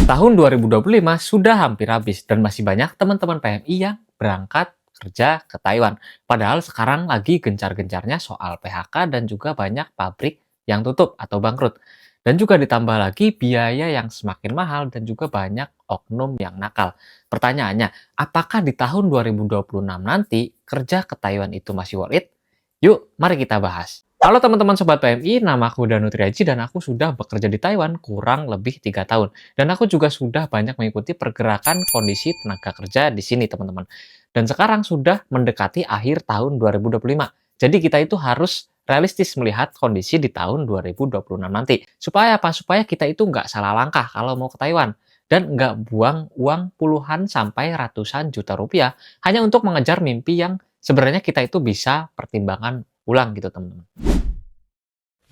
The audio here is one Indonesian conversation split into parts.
Tahun 2025 sudah hampir habis dan masih banyak teman-teman PMI yang berangkat kerja ke Taiwan. Padahal sekarang lagi gencar-gencarnya soal PHK dan juga banyak pabrik yang tutup atau bangkrut. Dan juga ditambah lagi biaya yang semakin mahal dan juga banyak oknum yang nakal. Pertanyaannya, apakah di tahun 2026 nanti kerja ke Taiwan itu masih worth it? Yuk, mari kita bahas. Halo teman-teman Sobat PMI, nama aku Danu Triaji dan aku sudah bekerja di Taiwan kurang lebih 3 tahun. Dan aku juga sudah banyak mengikuti pergerakan kondisi tenaga kerja di sini teman-teman. Dan sekarang sudah mendekati akhir tahun 2025. Jadi kita itu harus realistis melihat kondisi di tahun 2026 nanti. Supaya apa? Supaya kita itu nggak salah langkah kalau mau ke Taiwan. Dan nggak buang uang puluhan sampai ratusan juta rupiah hanya untuk mengejar mimpi yang sebenarnya kita itu bisa pertimbangkan ulang gitu teman-teman.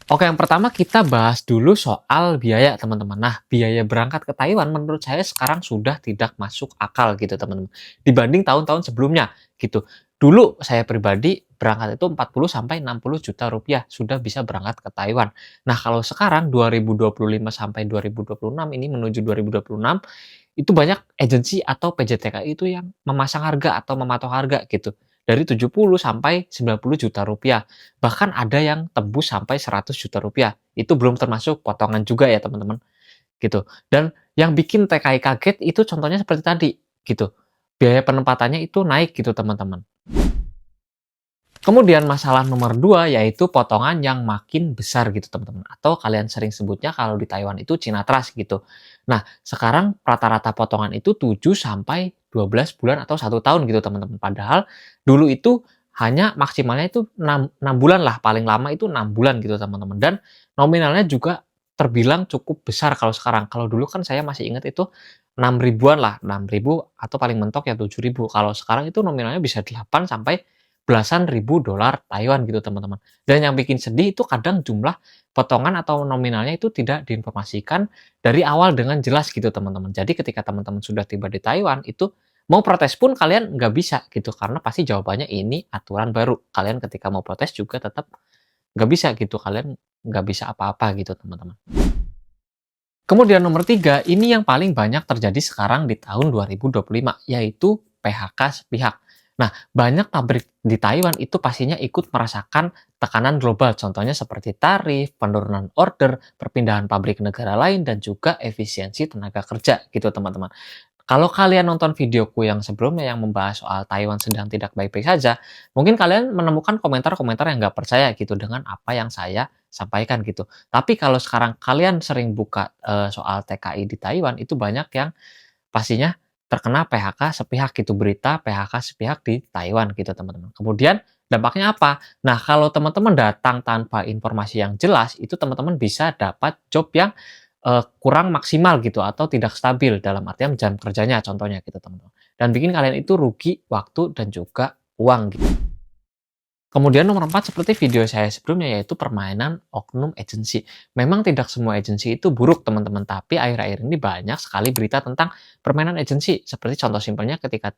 Oke, yang pertama kita bahas dulu soal biaya, teman-teman. Nah, biaya berangkat ke Taiwan menurut saya sekarang sudah tidak masuk akal gitu, teman-teman. Dibanding tahun-tahun sebelumnya gitu. Dulu saya pribadi berangkat itu 40 sampai 60 juta rupiah sudah bisa berangkat ke Taiwan. Nah, kalau sekarang 2025 sampai 2026 ini menuju 2026 itu banyak agensi atau PJTK itu yang memasang harga atau mematok harga gitu. Dari 70 sampai 90 juta rupiah. Bahkan ada yang tembus sampai 100 juta rupiah. Itu belum termasuk potongan juga ya teman-teman, gitu. Dan yang bikin TKI kaget itu contohnya seperti tadi, gitu. Biaya penempatannya itu naik gitu teman-teman. Kemudian masalah nomor 2 yaitu potongan yang makin besar gitu teman-teman. Atau kalian sering sebutnya kalau di Taiwan itu Cina Trust gitu. Nah, sekarang rata-rata potongan itu 7 sampai 12 bulan atau 1 tahun gitu teman-teman. Padahal dulu itu hanya maksimalnya itu 6 bulan lah, paling lama itu 6 bulan gitu teman-teman. Dan nominalnya juga terbilang cukup besar kalau sekarang. Kalau dulu kan saya masih ingat itu 6 ribuan lah, 6 ribu atau paling mentok ya 7 ribu. Kalau sekarang itu nominalnya bisa 8 sampai belasan ribu dolar Taiwan gitu teman-teman. Dan yang bikin sedih itu kadang jumlah potongan atau nominalnya itu tidak diinformasikan dari awal dengan jelas gitu teman-teman. Jadi ketika teman-teman sudah tiba di Taiwan itu mau protes pun kalian nggak bisa gitu karena pasti jawabannya ini aturan baru. Kalian ketika mau protes juga tetap nggak bisa gitu. Kalian nggak bisa apa-apa gitu teman-teman. Kemudian nomor 3, ini yang paling banyak terjadi sekarang di tahun 2025, yaitu PHK sepihak. Nah, banyak pabrik di Taiwan itu pastinya ikut merasakan tekanan global, contohnya seperti tarif, penurunan order, perpindahan pabrik ke negara lain, dan juga efisiensi tenaga kerja gitu teman-teman. Kalau kalian nonton videoku yang sebelumnya yang membahas soal Taiwan sedang tidak baik-baik saja, mungkin kalian menemukan komentar-komentar yang nggak percaya gitu dengan apa yang saya sampaikan gitu. Tapi kalau sekarang kalian sering buka soal TKI di Taiwan, itu banyak yang pastinya terkena PHK sepihak gitu, berita PHK sepihak di Taiwan gitu teman-teman. Kemudian dampaknya apa? Nah, kalau teman-teman datang tanpa informasi yang jelas, itu teman-teman bisa dapat job yang kurang maksimal gitu atau tidak stabil dalam artian jam kerjanya contohnya gitu teman-teman. Dan bikin kalian itu rugi waktu dan juga uang gitu. Kemudian nomor 4 seperti video saya sebelumnya yaitu permainan oknum agensi. Memang tidak semua agensi itu buruk teman-teman, tapi akhir-akhir ini banyak sekali berita tentang permainan agensi. Seperti contoh simpelnya ketika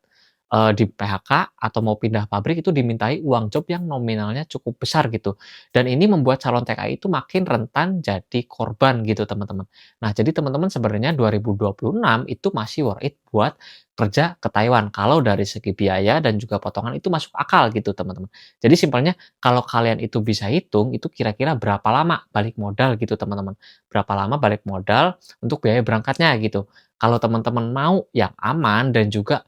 di PHK atau mau pindah pabrik itu dimintai uang job yang nominalnya cukup besar gitu. Dan ini membuat calon TKI itu makin rentan jadi korban gitu teman-teman. Nah, jadi teman-teman sebenarnya 2026 itu masih worth it buat kerja ke Taiwan kalau dari segi biaya dan juga potongan itu masuk akal gitu teman-teman. Jadi simpelnya kalau kalian itu bisa hitung, itu kira-kira berapa lama balik modal gitu teman-teman. Berapa lama balik modal untuk biaya berangkatnya gitu. Kalau teman-teman mau yang aman dan juga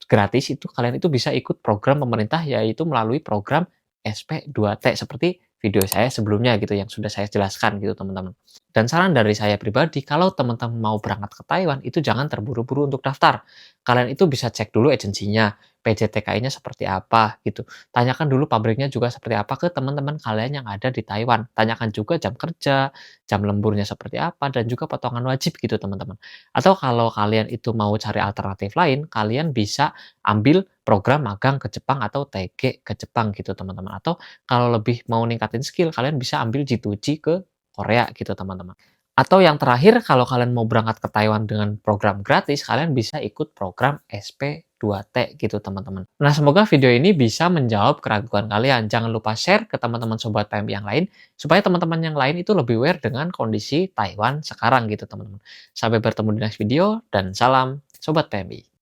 gratis itu kalian itu bisa ikut program pemerintah yaitu melalui program SP2T seperti video saya sebelumnya gitu yang sudah saya jelaskan gitu teman-teman. Dan saran dari saya pribadi kalau teman-teman mau berangkat ke Taiwan itu jangan terburu-buru untuk daftar. Kalian itu bisa cek dulu agensinya, PJTKI-nya seperti apa gitu. Tanyakan dulu pabriknya juga seperti apa ke teman-teman kalian yang ada di Taiwan. Tanyakan juga jam kerja, jam lemburnya seperti apa, dan juga potongan wajib gitu teman-teman. Atau kalau kalian itu mau cari alternatif lain, kalian bisa ambil program magang ke Jepang atau TG ke Jepang gitu teman-teman. Atau kalau lebih mau ningkatin skill, kalian bisa ambil G2G ke Korea gitu teman-teman. Atau yang terakhir, kalau kalian mau berangkat ke Taiwan dengan program gratis, kalian bisa ikut program SP 2T gitu teman-teman. Nah, semoga video ini bisa menjawab keraguan kalian. Jangan lupa share ke teman-teman Sobat PMI yang lain, supaya teman-teman yang lain itu lebih aware dengan kondisi Taiwan sekarang gitu teman-teman. Sampai bertemu di next video, dan salam Sobat PMI.